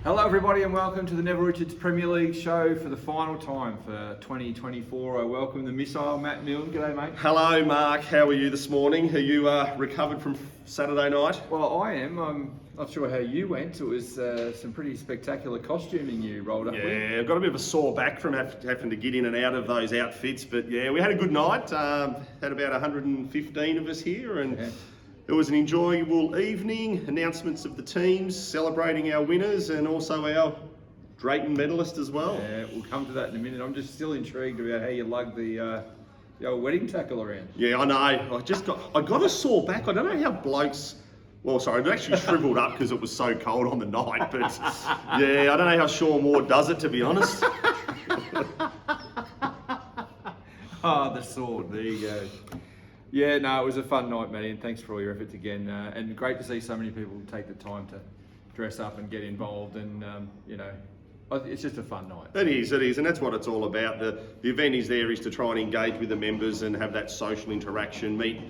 Hello everybody and welcome to the Neville Richards Premier League show for the final time for 2024. I welcome the missile Matt Milne. G'day mate. Hello Mark, how are you this morning? Are you recovered from Saturday night? Well, I am. I'm not sure how you went. It was some pretty spectacular costuming you rolled up with. Yeah, I've got a bit of a sore back from having to get in and out of those outfits, but yeah, we had a good night. Had about 115 of us here and it was an enjoyable evening. Announcements of the teams, celebrating our winners and also our Drayton medalist as well. Yeah, we'll come to that in a minute. I'm just still intrigued about how you lugged the old wedding tackle around. Yeah, I know. I got a sore back. I don't know how blokes. Well, sorry, it actually shriveled up because it was so cold on the night. But yeah, I don't know how Sean Ward does it, to be honest. Oh, the sword. There you go. Yeah, no, it was a fun night, Matty, and thanks for all your efforts again. And great to see so many people take the time to dress up and get involved. And it's just a fun night. It is, and that's what it's all about. The event is to try and engage with the members and have that social interaction, meet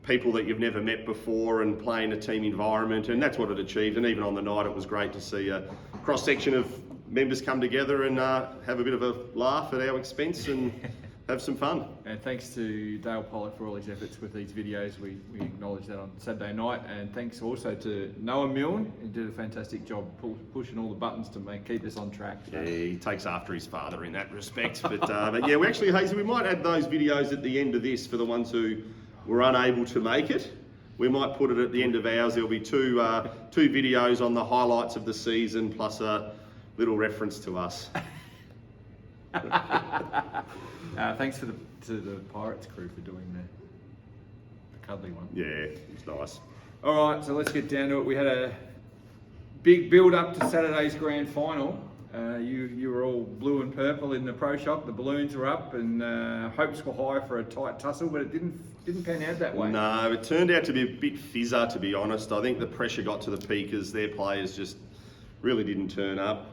people that you've never met before and play in a team environment, and that's what it achieved. And even on the night, it was great to see a cross-section of members come together and have a bit of a laugh at our expense and have some fun. And thanks to Dale Pollock for all his efforts with these videos. We acknowledge that on Saturday night. And thanks also to Noah Milne, who did a fantastic job pushing all the buttons to keep us on track. Yeah, he takes after his father in that respect. But yeah, we might add those videos at the end of this for the ones who were unable to make it. We might put it at the end of ours. There'll be two videos on the highlights of the season plus a little reference to us. Thanks to the Pirates crew for doing the cuddly one. Yeah, it's nice. All right, so let's get down to it. We had a big build up to Saturday's grand final. You were all blue and purple in the pro shop. The balloons were up, and hopes were high for a tight tussle, but it didn't pan out that way. No, it turned out to be a bit fizzer, to be honest. I think the pressure got to the Peakers. Their players just really didn't turn up.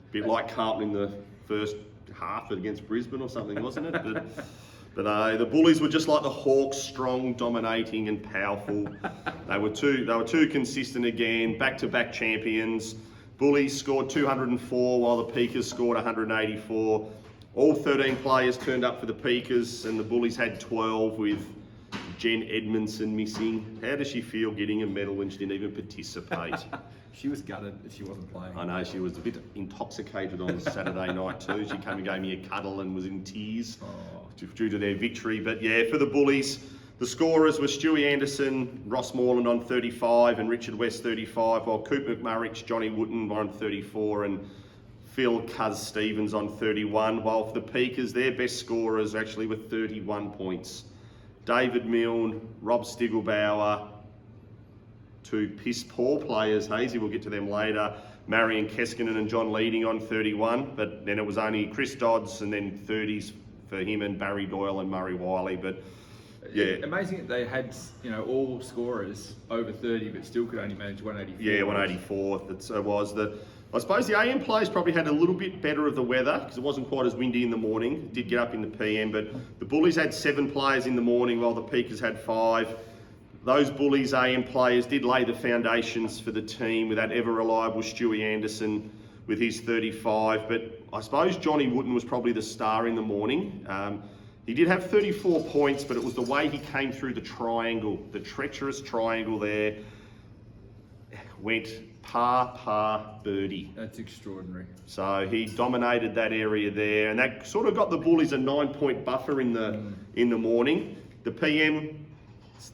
A bit like Carlton in the first half against Brisbane or something, wasn't it? But the Bullies were just like the Hawks, strong, dominating and powerful. They were too consistent again, back-to-back champions. Bullies scored 204 while the Peakers scored 184. All 13 players turned up for the Peakers and the Bullies had 12 with Jen Edmondson missing. How does she feel getting a medal when she didn't even participate? She was gutted that she wasn't playing. I know, she was a bit intoxicated on Saturday night too. She came and gave me a cuddle and was in tears due to their victory. But yeah, for the Bullies, the scorers were Stewie Anderson, Ross Moreland on 35 and Richard West 35, while Coop McMurrich, Johnny Wooten on 34 and Phil Cuz Stevens on 31, while for the Peakers, their best scorers actually were 31 points. David Milne, Rob Stiglbauer, two piss poor players, Hazy, we'll get to them later, Marion Keskinen and John Leading on 31, but then it was only Chris Dodds and then 30s for him and Barry Doyle and Murray Wiley. But yeah, amazing that they had all scorers over 30 but still could only manage 184. Yeah, 184. I suppose the AM players probably had a little bit better of the weather because it wasn't quite as windy in the morning. It did get up in the PM, but the Bullies had 7 players in the morning while the Peakers had 5. Those Bullies AM players did lay the foundations for the team with that ever-reliable Stewie Anderson with his 35. But I suppose Johnny Wooten was probably the star in the morning. He did have 34 points, but it was the way he came through the triangle, the treacherous triangle there. Went par, birdie. That's extraordinary. So he dominated that area there, and that sort of got the Bullies a 9-point buffer in the morning. The PM,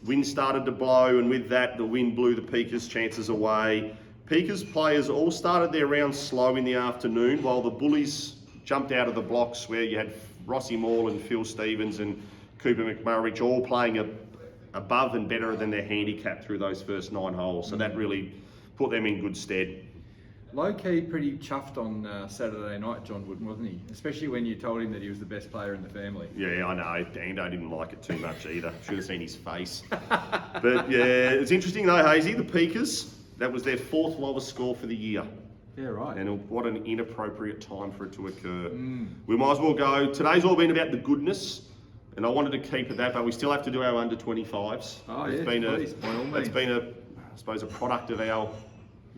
wind started to blow, and with that, the wind blew the Peakers' chances away. Peakers players all started their round slow in the afternoon, while the Bullies jumped out of the blocks where you had Rossi Moreland, Phil Stevens and Cooper McMurrich all playing above and better than their handicap through those first 9 holes. So that really put them in good stead. Low-key pretty chuffed on Saturday night, John Wooden, wasn't he? Especially when you told him that he was the best player in the family. Yeah, I know. Dando didn't like it too much either. Should have seen his face. But yeah, it's interesting though, Hazy, the Peakers, that was their 4th lowest score for the year. Yeah, right. And what an inappropriate time for it to occur. We might as well go. Today's all been about the goodness, and I wanted to keep it that, but we still have to do our under 25s. Oh, it's yes, been please, by all means. It's been I suppose, a product of our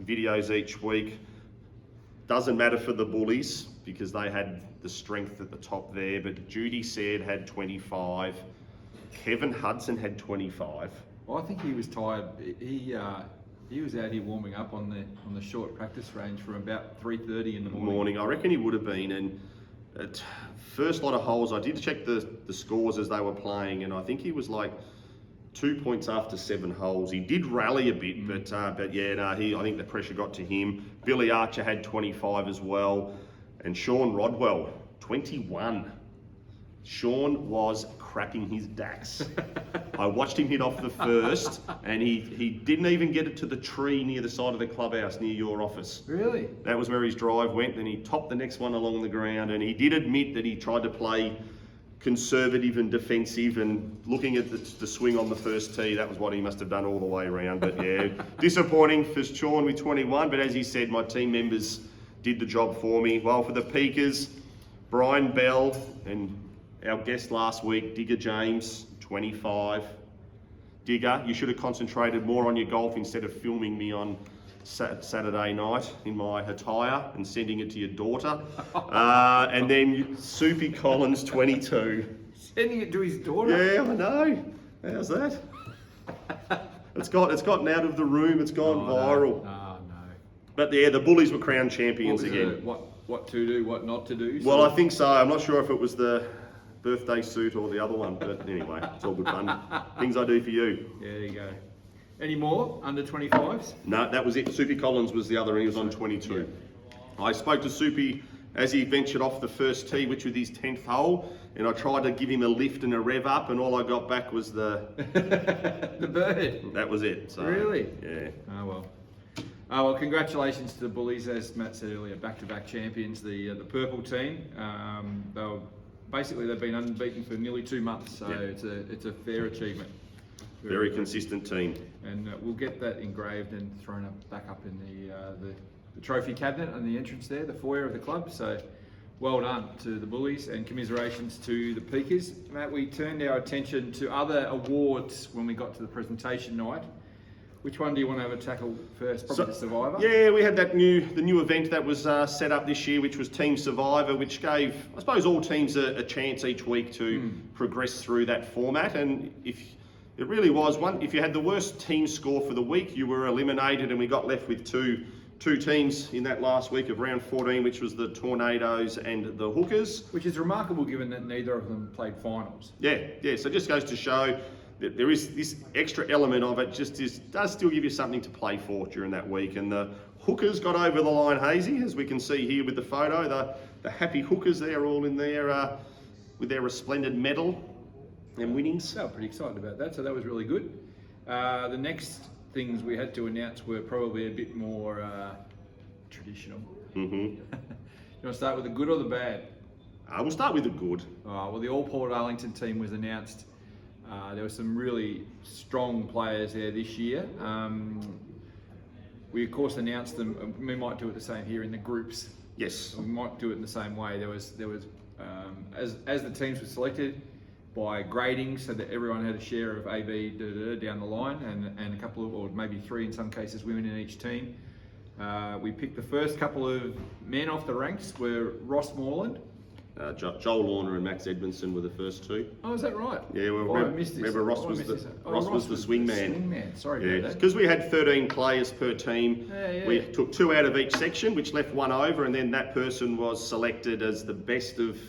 videos each week. doesn't matter for the Bullies because they had the strength at the top there, but Judy Said had 25. Kevin Hudson had 25. Well, I think he was tired. He was out here warming up on the short practice range from about 3:30 in the morning. I reckon he would have been. And at first lot of holes, I did check the scores as they were playing, and I think he was like 2 points after 7 holes. He did rally a bit, but yeah, no, I think the pressure got to him. Billy Archer had 25 as well, and Sean Rodwell 21. Sean was crapping his dacks. I watched him hit off the first, and he didn't even get it to the tree near the side of the clubhouse near your office. Really? That was where his drive went, and he topped the next one along the ground, and he did admit that he tried to play conservative and defensive, and looking at the swing on the first tee, that was what he must have done all the way around. But yeah, disappointing for Sean with 21, but as he said, my team members did the job for me. Well, for the Peakers, Brian Bell and our guest last week, Digger James, 25. Digger, you should have concentrated more on your golf instead of filming me on Saturday night in my attire and sending it to your daughter. And then Soupy Collins, 22. Sending it to his daughter? Yeah, I know. How's that? It's gotten out of the room. It's gone viral. No. But yeah, the Bullies were crowned champions again. What to do, what not to do? Well, I think so. I'm not sure if it was the birthday suit or the other one, but anyway, it's all good fun. Things I do for you. Yeah, there you go. Any more under 25s? No, that was it. Soupy Collins was the other, and he was on 22. Yeah. I spoke to Soupy as he ventured off the first tee, which was his 10th hole, and I tried to give him a lift and a rev up, and all I got back was the the bird. That was it. So, really? Yeah. Oh well, congratulations to the Bullies, as Matt said earlier, back-to-back champions. The purple team. They've been unbeaten for nearly 2 months, so it's a fair achievement. Very consistent team. And we'll get that engraved and thrown back up in the trophy cabinet on the entrance there, the foyer of the club. So well done to the Bullies, and commiserations to the Peakers. Matt, we turned our attention to other awards when we got to the presentation night. Which one do you want to have a tackle first? Probably the Survivor? Yeah, we had the new event that was set up this year, which was Team Survivor, which gave, I suppose, all teams a chance each week to progress through that format. And if it really was if you had the worst team score for the week, you were eliminated, and we got left with two teams in that last week of round 14, which was the Tornadoes and the Hookers. Which is remarkable given that neither of them played finals. Yeah, so it just goes to show that there is this extra element of it, does still give you something to play for during that week. And the Hookers got over the line hazy, as we can see here with the photo. The happy Hookers there, all in there with their resplendent medal and winnings. They were pretty excited about that, so that was really good. The next things we had to announce were probably a bit more traditional. Mm-hmm. You want to start with the good or the bad? We'll start with the good. Well, the All Portarlington team was announced. There were some really strong players there this year. We of course announced them. We might do it the same here in the groups. Yes. We might do it in the same way. There was as the teams were selected by grading, so that everyone had a share of A, B, down the line, and a couple of, or maybe 3 in some cases, women in each team. We picked the first couple of men off the ranks were Ross Moreland. Joel Lorner and Max Edmondson were the first 2. Oh, is that right? Yeah, well, I missed this. remember Ross was the swing man. Swing man. Sorry about that. Because we had 13 players per team. Yeah. We took 2 out of each section, which left 1 over, and then that person was selected as the best of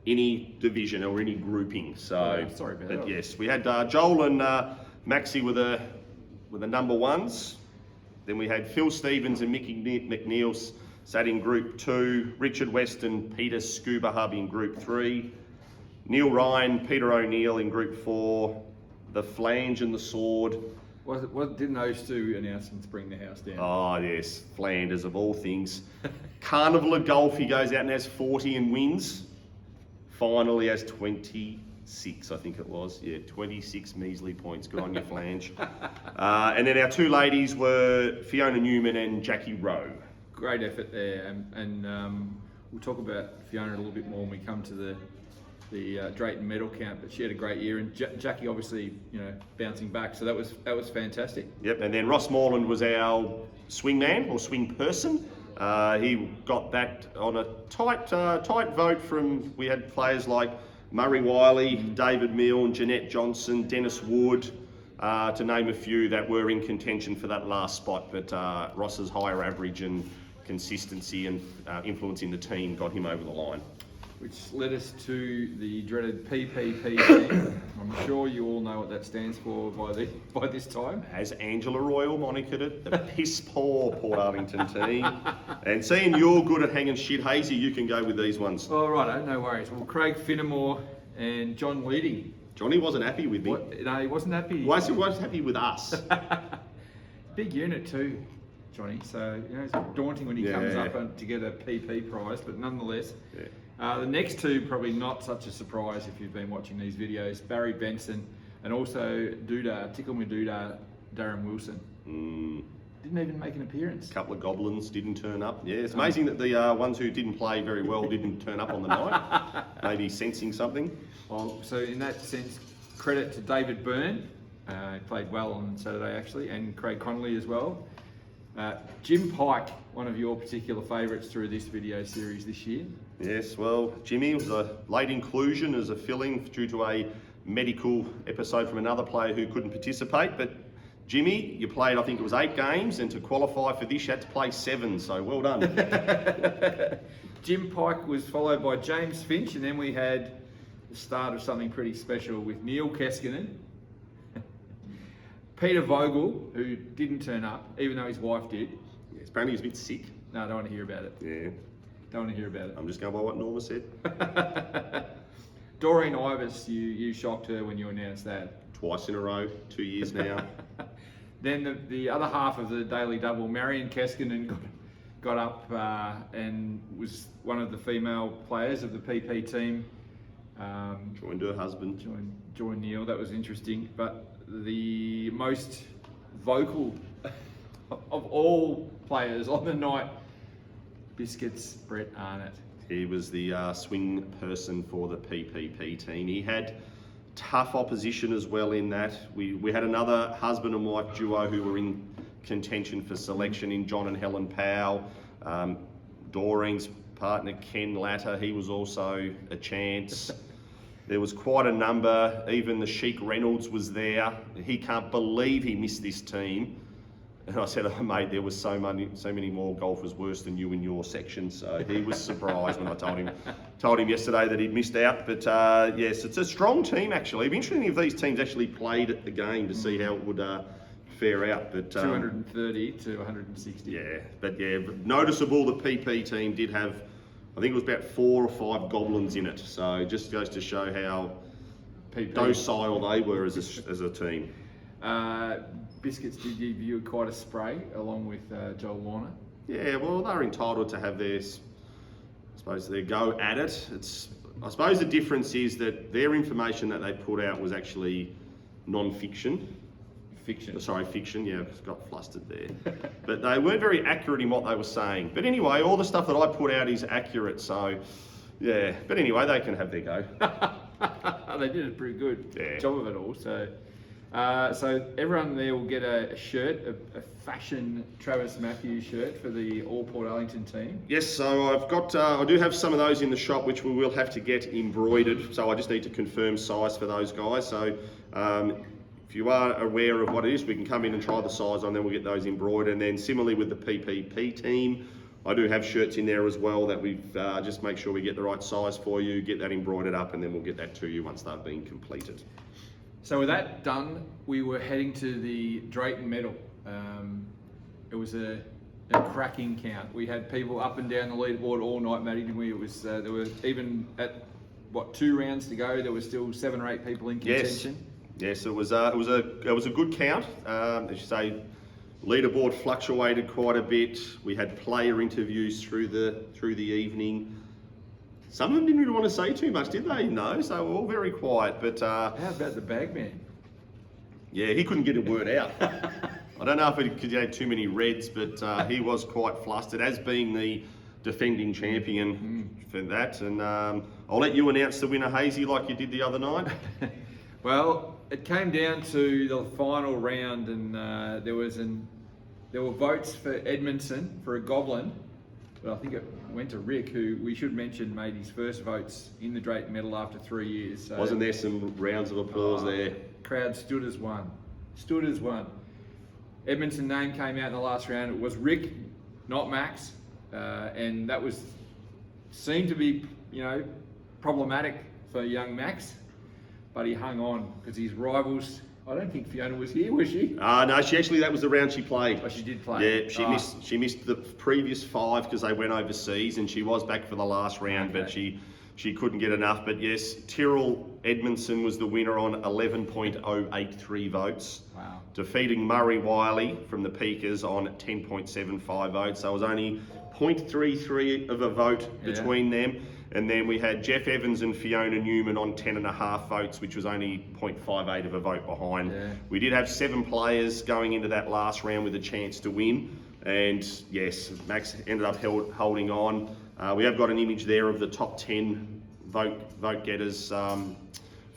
any division or any grouping. So, sorry about that. Yes, we had Joel and Maxie were the number 1s. Then we had Phil Stevens and Mickey McNeil sat in Group 2, Richard West and Peter Scuba Hub in Group 3, Neil Ryan, Peter O'Neill in Group 4, the Flange and the Sword. Didn't those 2 announcements bring the house down? Oh yes, Flanders of all things. Carnival of Golf, he goes out and has 40 and wins. Finally has 26, I think it was. Yeah, 26 measly points. Good on you, Flange. And then our 2 ladies were Fiona Newman and Jackie Rowe. Great effort there, and we'll talk about Fiona a little bit more when we come to the Drayton medal count. But she had a great year, and Jackie obviously, bouncing back. So that was fantastic. Yep, and then Ross Moreland was our swing man or swing person. He got that on a tight vote from, we had players like Murray Wiley, David Milne, Jeanette Johnson, Dennis Wood, to name a few that were in contention for that last spot. But Ross's higher average and consistency and influence in the team got him over the line. Which led us to the dreaded PPP team. I'm sure you all know what that stands for by this time. As Angela Royal monikered it, the piss poor Portarlington team. And seeing you're good at hanging shit, Hazy, you can go with these ones. Well, righto, no worries. Well, Craig Finnemore and John Leading. Johnny wasn't happy with me. No, he wasn't happy. Why he wasn't happy with us? Big unit too, Johnny. So it's daunting when he comes up to get a PP prize, but nonetheless. Yeah. The next two, probably not such a surprise if you've been watching these videos. Barry Benson and also Tickle Me Doodah, Darren Wilson. Didn't even make an appearance. A couple of goblins didn't turn up. Yeah, it's amazing that the ones who didn't play very well didn't turn up on the night. Maybe sensing something. Well, so in that sense, credit to David Byrne. He played well on Saturday actually, and Craig Connolly as well. Jim Pike, one of your particular favourites through this video series this year. Yes, well, Jimmy was a late inclusion as a fill-in due to a medical episode from another player who couldn't participate. But Jimmy, you played, I think it was 8 games, and to qualify for this, you had to play 7, so well done. Jim Pike was followed by James Finch, and then we had the start of something pretty special with Neil Keskinen, Peter Vogel, who didn't turn up, even though his wife did. Yes, apparently he's a bit sick. No, I don't want to hear about it. Yeah. Don't want to hear about it. I'm just going by what Norma said. Doreen Ivers, you shocked her when you announced that. Twice in a row, 2 years now. Then the other half of the Daily Double, Marion Keskinen got up and was one of the female players of the PP team. Joined her husband. Joined Neil, that was interesting. But the most vocal of all players on the night, Biscuits, Brett Arnott. He was the swing person for the PPP team. He had tough opposition as well in that. We had another husband and wife duo who were in contention for selection in John and Helen Powell. Doreen's partner Ken Latter, he was also a chance. There was quite a number. Even the Sheik Reynolds was there. He can't believe he missed this team. And I said, oh, mate, there was so many more golfers worse than you in your section. So he was surprised when I told him yesterday that he'd missed out. But yes, it's a strong team actually. It'd be interesting if these teams actually played at the game to see how it would fare out. But 230 to 160. Yeah, but noticeable. The PP team did have, I think it was about 4 or 5 goblins in it. So it just goes to show how docile they were as a team. Biscuits did give you quite a spray along with Joel Warner. Yeah, well, they're entitled to have their go at it. I suppose the difference is that their information that they put out was actually non-fiction. Fiction, yeah, I got flustered there. But they weren't very accurate in what they were saying. But anyway, all the stuff that I put out is accurate, so yeah. But anyway, they can have their go. They did a pretty good job of it all, so... So everyone there will get a shirt, a fashion Travis Matthews shirt for the All Portarlington team. Yes, so I do have some of those in the shop which we will have to get embroidered. So I just need to confirm size for those guys. So if you are aware of what it is, we can come in and try the size on, then we'll get those embroidered. And then similarly with the PPP team, I do have shirts in there as well that we've just make sure we get the right size for you, get that embroidered up, and then we'll get that to you once they've been completed. So with that done, we were heading to the Drayton Medal. It was a cracking count. We had people up and down the leaderboard all night, Matty, didn't we? It was there were even at 2 rounds to go, there were still 7 or 8 people in contention. Yes, it was a good count. As you say, leaderboard fluctuated quite a bit. We had player interviews through the evening. Some of them didn't really want to say too much, did they? No, so they were all very quiet. But how about the bagman? Yeah, he couldn't get a word out. I don't know if it could have too many reds, but he was quite flustered, as being the defending champion for that. And I'll let you announce the winner, Hazy, like you did the other night. Well, it came down to the final round, and there were votes for Edmondson for a goblin, But I think it went to Rick, who we should mention made his first votes in the Drayton Medal after 3 years. So, Wasn't there some rounds of applause there? Crowd stood as one. Stood as one. Edmondson name came out in the last round. It was Rick, not Max, and that seemed to be, problematic for young Max. But he hung on because his rivals. I don't think Fiona was here, was she? No, that was the round she played. Oh, she did play. Yeah, she missed the previous 5 because they went overseas, and she was back for the last round, but she couldn't get enough. But yes, Tyrrell Edmondson was the winner on 11.083 votes. Wow. Defeating Murray Wiley from the Peakers on 10.75 votes. So it was only 0.33 of a vote between them. And then we had Jeff Evans and Fiona Newman on 10.5 votes, which was only 0.58 of a vote behind. Yeah. We did have 7 players going into that last round with a chance to win. And yes, Max ended up holding on. We have got an image there of the top 10 vote getters for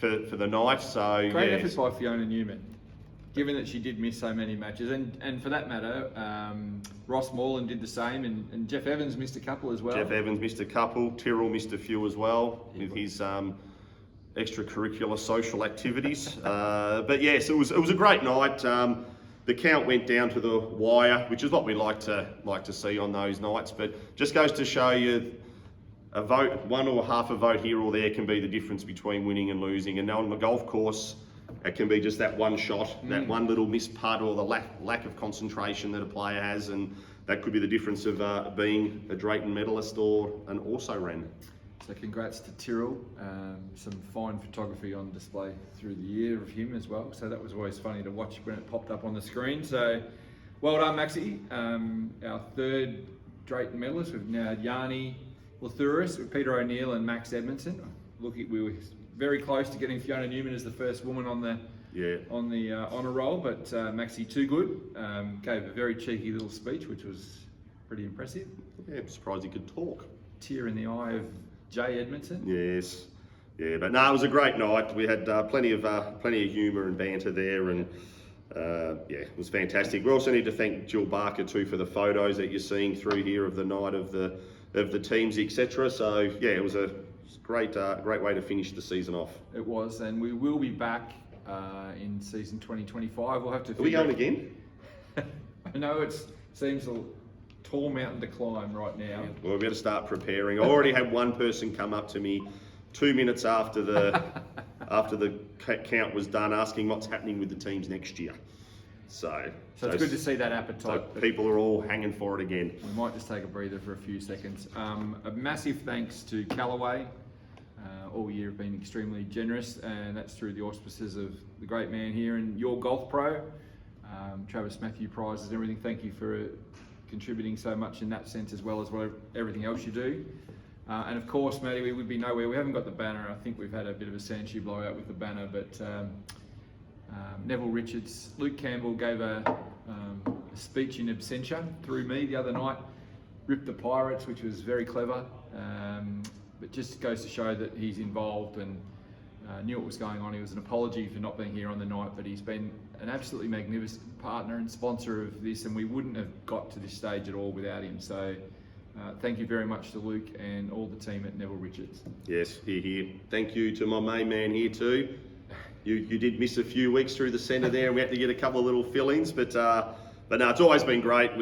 the night. So Great effort by Fiona Newman, given that she did miss so many matches. And for that matter, Ross Morland did the same, and Jeff Evans missed a couple as well. Jeff Evans missed a couple. Tyrrell missed a few as well with his extracurricular social activities. But yes, it was a great night. The count went down to the wire, which is what we like to see on those nights. But just goes to show you, a vote, one or half a vote here or there, can be the difference between winning and losing. And on the golf course, it can be just that one shot, that one little missed putt, or the lack of concentration that a player has, and that could be the difference of being a Drayton medalist or an also-ran. So congrats to Tyrrell. Some fine photography on display through the year of him as well. So that was always funny to watch when it popped up on the screen. So well done, Maxie. Our third Drayton medalist. We've now Yanni Lathouris with Peter O'Neill and Max Edmondson. We were very close to getting Fiona Newman as the first woman on the honour roll, but Maxie too good. Gave a very cheeky little speech, which was pretty impressive. Yeah, I'm surprised he could talk. Tear in the eye of Jay Edmondson. Yes, yeah, but no, it was a great night. We had plenty of humour and banter there, and it was fantastic. We also need to thank Jill Barker too for the photos that you're seeing through here of the night of the teams, etc. So yeah, it was a great way to finish the season off. It was, and we will be back in season 2025. We'll have to. Are we going again? I know it seems a tall mountain to climb right now. Well, we better start preparing. I already had one person come up to me 2 minutes after the count was done, asking what's happening with the teams next year. So it's good to see that appetite. So people are all hanging for it again. We might just take a breather for a few seconds. A massive thanks to Callaway. All year have been extremely generous, and that's through the auspices of the great man here and Your Golf Pro, Travis Matthew prizes and everything. Thank you for contributing so much in that sense, as well as everything else you do. And of course, Matty, we would be nowhere. We haven't got the banner. I think we've had a bit of a sand shoe blowout with the banner, but Neville Richards, Luke Campbell gave a speech in absentia through me the other night, ripped the Pirates, which was very clever, but just goes to show that he's involved and knew what was going on. He was an apology for not being here on the night, but he's been an absolutely magnificent partner and sponsor of this, and we wouldn't have got to this stage at all without him. So thank you very much to Luke and all the team at Neville Richards. Yes, here. Thank you to my main man here too. You did miss a few weeks through the centre there, and we had to get a couple of little fill-ins, but no, it's always been great.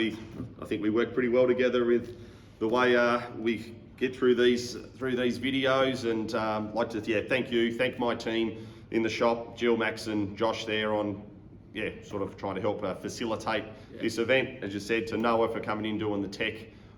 I think we work pretty well together with the way we get through these videos, and like to thank my team in the shop, Jill, Max and Josh there on sort of trying to help facilitate this event. As you said, to Noah for coming in doing the tech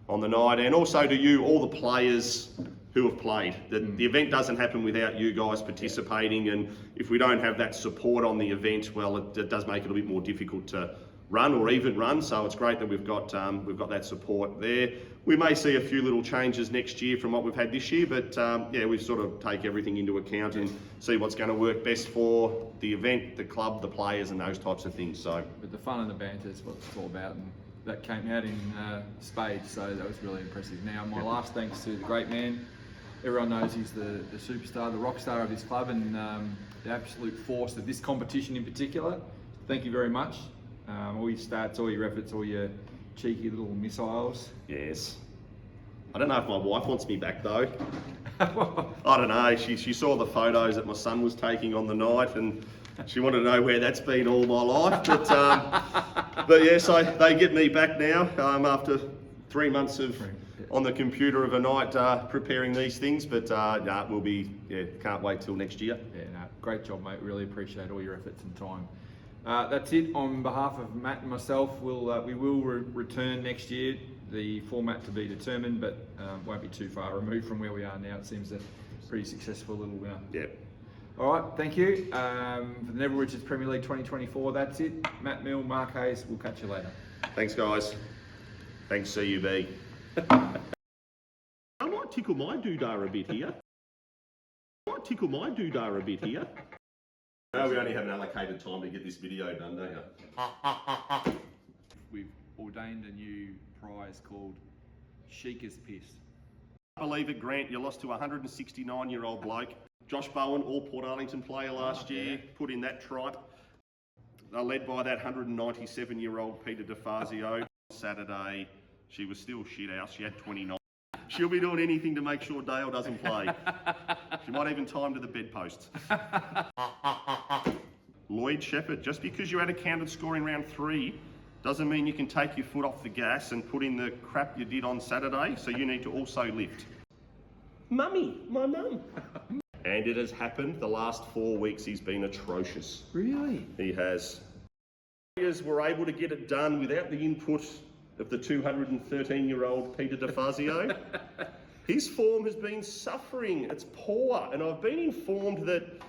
on the night, and also to you, all the players who have played. The event doesn't happen without you guys participating, and if we don't have that support on the event, well, it does make it a bit more difficult to run or even run. So it's great that we've got that support there. We may see a few little changes next year from what we've had this year, but we sort of take everything into account and see what's going to work best for the event, the club, the players, and those types of things. So, but the fun and the banter is what it's all about, and that came out in spades. So that was really impressive. Now, my last thanks to the great man. Everyone knows he's the superstar, the rock star of this club, and the absolute force of this competition in particular. Thank you very much. All your stats, all your efforts, all your cheeky little missiles. Yes. I don't know if my wife wants me back though. I don't know. She saw the photos that my son was taking on the night, and she wanted to know where that's been all my life. But yes, they get me back now after 3 months of on the computer of a night preparing these things. But we'll be can't wait till next year. Yeah, no, great job, mate. Really appreciate all your efforts and time. That's it. On behalf of Matt and myself, we will return next year. The format to be determined, but won't be too far removed from where we are now. It seems a pretty successful little winner. Yeah. All right, thank you. For the Neville Richards Premier League 2024, that's it. Matt Mill, Mark Hayes, we'll catch you later. Thanks, guys. Thanks, CUB. I might tickle my doodah a bit here. No, we only have an allocated time to get this video done, don't you? We've ordained a new prize called Sheikah's Piss. I believe it, Grant, you lost to a 169-year-old bloke. Josh Bowen, all Portarlington player last year, put in that tripe. They're led by that 197-year-old Peter DeFazio. Saturday, she was still shit house. She had 29. She'll be doing anything to make sure Dale doesn't play. She might even tie him to the bedpost. Lloyd Shepherd, just because you had a counted score in round 3 doesn't mean you can take your foot off the gas and put in the crap you did on Saturday, so you need to also lift. Mummy, my mum. And it has happened. The last 4 weeks he's been atrocious. Really? He has. Warriors were able to get it done without the input of the 213-year-old Peter DeFazio. His form has been suffering. It's poor. And I've been informed that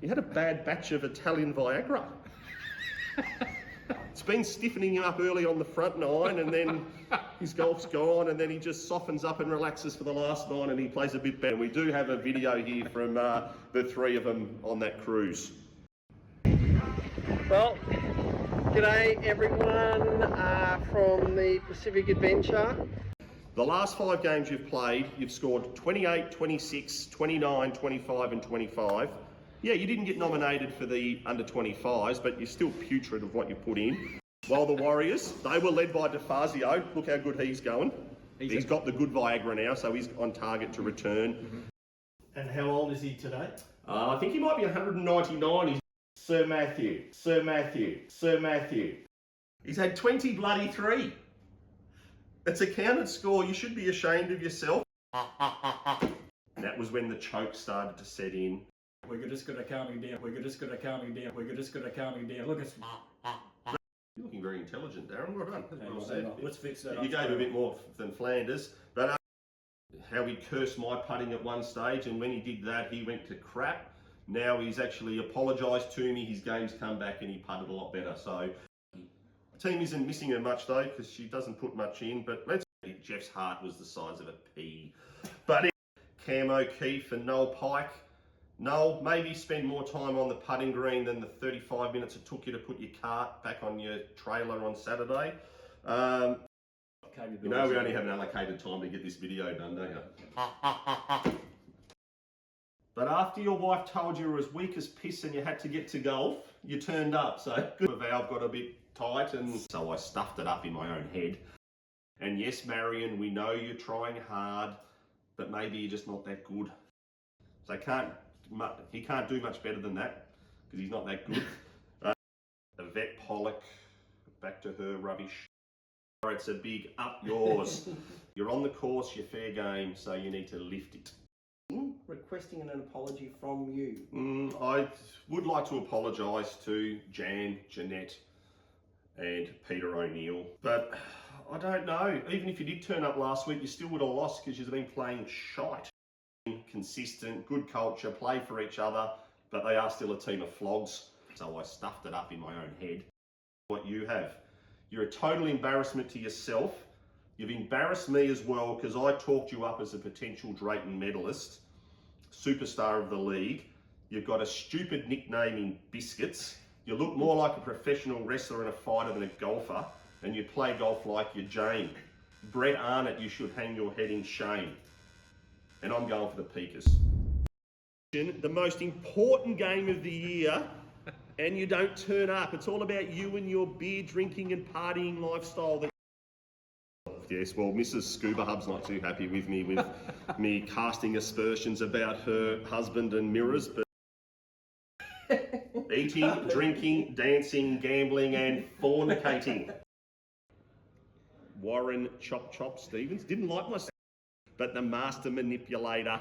he had a bad batch of Italian Viagra. It's been stiffening him up early on the front 9, and then his golf's gone, and then he just softens up and relaxes for the last 9, and he plays a bit better. We do have a video here from the 3 of them on that cruise. Well, g'day everyone from the Pacific Adventure. The last 5 games you've played, you've scored 28, 26, 29, 25 and 25. Yeah, you didn't get nominated for the under-25s, but you're still putrid of what you put in. While the Warriors, they were led by DeFazio. Look how good he's going. He's got the good Viagra now, so he's on target to return. And how old is he today? I think he might be 199. He's Sir Matthew. He's had 20 bloody 3. It's a counted score. You should be ashamed of yourself. That was when the choke started to set in. We're just going to calm him down. Look, it's... You're looking very intelligent, Darren. Well done. Well said. Let's fix that. You gave a bit more than Flanders, but how he cursed my putting at one stage, and when he did that, he went to crap. Now he's actually apologised to me. His game's come back, and he putted a lot better. So the team isn't missing her much though, because she doesn't put much in. But let's see, Jeff's heart was the size of a pea. But Cam O'Keefe and Noel Pike. Noel, maybe spend more time on the putting green than the 35 minutes it took you to put your cart back on your trailer on Saturday. You know we only have an allocated time to get this video done, don't you? But after your wife told you you were as weak as piss and you had to get to golf, you turned up. So the valve got a bit tight, and so I stuffed it up in my own head. And yes, Marion, we know you're trying hard, but maybe you're just not that good. So he can't do much better than that, because he's not that good. Yvette Pollock, back to her rubbish. It's a big up yours. You're on the course, you're fair game, so you need to lift it. Requesting an apology from you. I would like to apologise to Jan, Jeanette and Peter O'Neill, but I don't know. Even if you did turn up last week, you still would have lost because you've been playing shite. Consistent, good culture, play for each other, but they are still a team of flogs. So I stuffed it up in my own head. What you have. You're a total embarrassment to yourself. You've embarrassed me as well, because I talked you up as a potential Drayton medalist, superstar of the league. You've got a stupid nickname in Biscuits. You look more like a professional wrestler and a fighter than a golfer, and you play golf like you're Jane. Brett Arnott, you should hang your head in shame. And I'm going for the Peakers. The most important game of the year, and you don't turn up. It's all about you and your beer drinking and partying lifestyle. yes. Well, Mrs. Scuba Hub's not too happy with me with me casting aspersions about her husband and mirrors, but eating, drinking, dancing, gambling and fornicating. Warren Chop Chop Stevens didn't like my, but the master manipulator.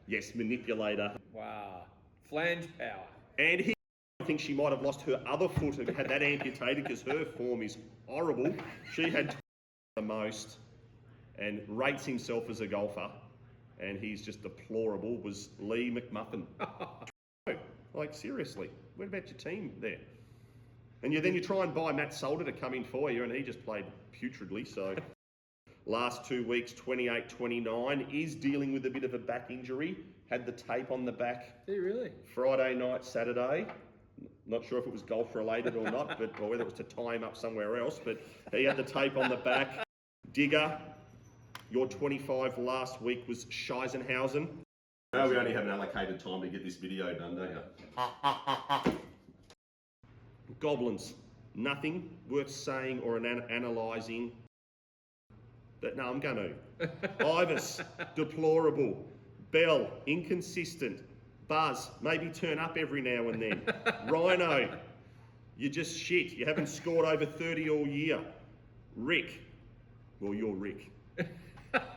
Yes, manipulator. Wow. Flange power. And I think she might have lost her other foot and had that amputated because her form is horrible. She had the most and rates himself as a golfer, and he's just deplorable, was Lee McMuffin. Like, seriously, what about your team there? And then you try and buy Matt Solder to come in for you, and he just played putridly, so... Last 2 weeks, 28-29, is dealing with a bit of a back injury. Had the tape on the back. Did he really? Friday night, Saturday. Not sure if it was golf related or not, but or whether it was to tie him up somewhere else, but he had the tape on the back. Digger, your 25 last week was Scheisenhausen. No, we only have an allocated time to get this video done, don't you? Goblins, nothing worth saying or analysing. But no, I'm going to. Ibis, deplorable. Bell, inconsistent. Buzz, maybe turn up every now and then. Rhino, you're just shit. You haven't scored over 30 all year. Rick, well, you're Rick.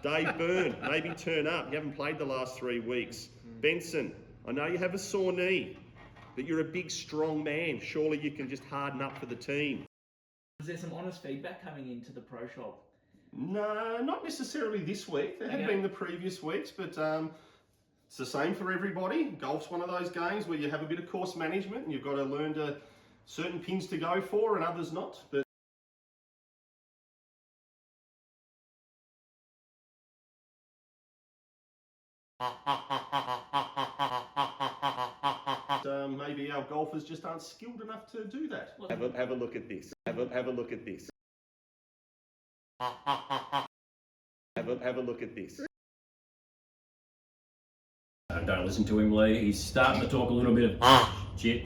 Dave Byrne, maybe turn up. You haven't played the last 3 weeks. Benson, I know you have a sore knee, but you're a big, strong man. Surely you can just harden up for the team. Is there some honest feedback coming into the pro shop? No, not necessarily this week. There had been the previous weeks, but it's the same for everybody. Golf's one of those games where you have a bit of course management and you've got to learn to certain pins to go for and others not. But maybe our golfers just aren't skilled enough to do that. Have a look at this. Have a look at this. Have a look at this. Don't listen to him, Lee. He's starting to talk a little bit of shit.